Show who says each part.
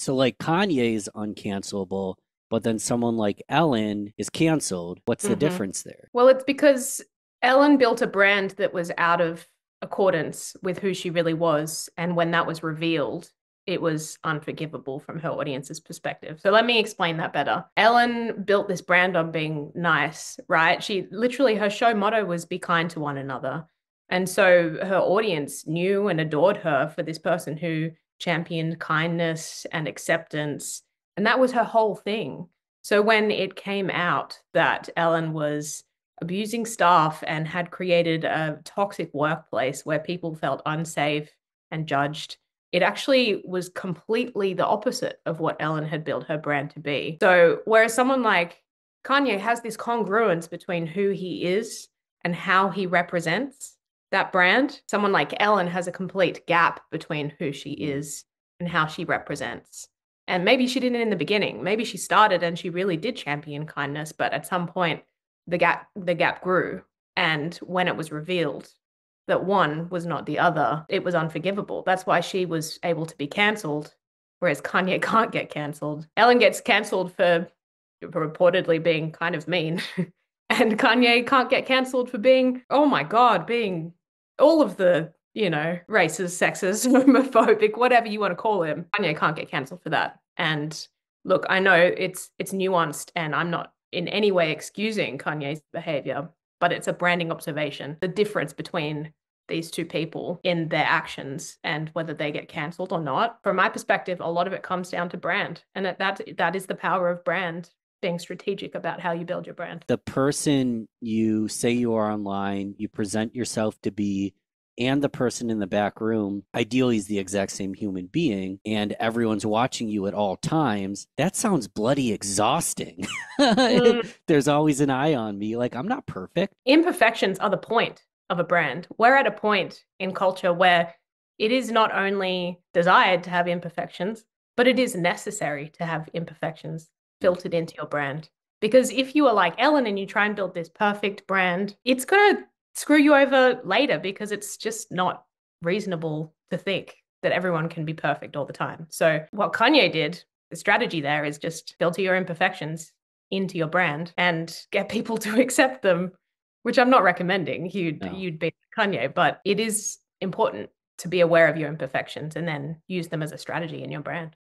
Speaker 1: So like Kanye is uncancelable, but then someone like Ellen is canceled. What's the
Speaker 2: Hmm.
Speaker 1: difference there?
Speaker 2: Well, it's because Ellen built a brand that was out of accordance with who she really was. And when that was revealed, it was unforgivable from her audience's perspective. So let me explain that better. Ellen built this brand on being nice, right? She literally, her show motto was be kind to one another. And so her audience knew and adored her for this person who championed kindness and acceptance. And that was her whole thing. So when it came out that Ellen was abusing staff and had created a toxic workplace where people felt unsafe and judged, it actually was completely the opposite of what Ellen had built her brand to be. So, whereas someone like Kanye has this congruence between who he is and how he represents that brand, someone like Ellen has a complete gap between who she
Speaker 1: Mm.
Speaker 2: is and how she represents. And maybe she didn't in the beginning. Maybe she started and she really did champion kindness, but at some point the gap grew. And when it was revealed that one was not the other, it was unforgivable. That's why she was able to be cancelled, whereas Kanye can't get cancelled. Ellen gets cancelled for reportedly being kind of mean. And Kanye can't get cancelled for being, oh my God, being all of the, racist, sexist, homophobic, whatever you want to call him. Kanye can't get cancelled for that. And look, I know it's nuanced and I'm not in any way excusing Kanye's behavior, but it's a branding observation. The difference between these two people in their actions and whether they get cancelled or not. From my perspective, a lot of it comes down to brand. And that is the power of brand, being strategic about how you build your brand.
Speaker 1: The person you say you are online, you present yourself to be, and the person in the back room, ideally is the exact same human being, and everyone's watching you at all times. That sounds bloody exhausting.
Speaker 2: Mm.
Speaker 1: There's always an eye on me. Like, I'm not perfect.
Speaker 2: Imperfections are the point of a brand. We're at a point in culture where it is not only desired to have imperfections, but it is necessary to have imperfections filtered into your brand. Because if you are like Ellen and you try and build this perfect brand, it's going to screw you over later because it's just not reasonable to think that everyone can be perfect all the time. So, what Kanye did, the strategy there is just filter your imperfections into your brand and get people to accept them, which I'm not recommending. You'd
Speaker 1: No.
Speaker 2: you'd be Kanye, but it is important to be aware of your imperfections and then use them as a strategy in your brand.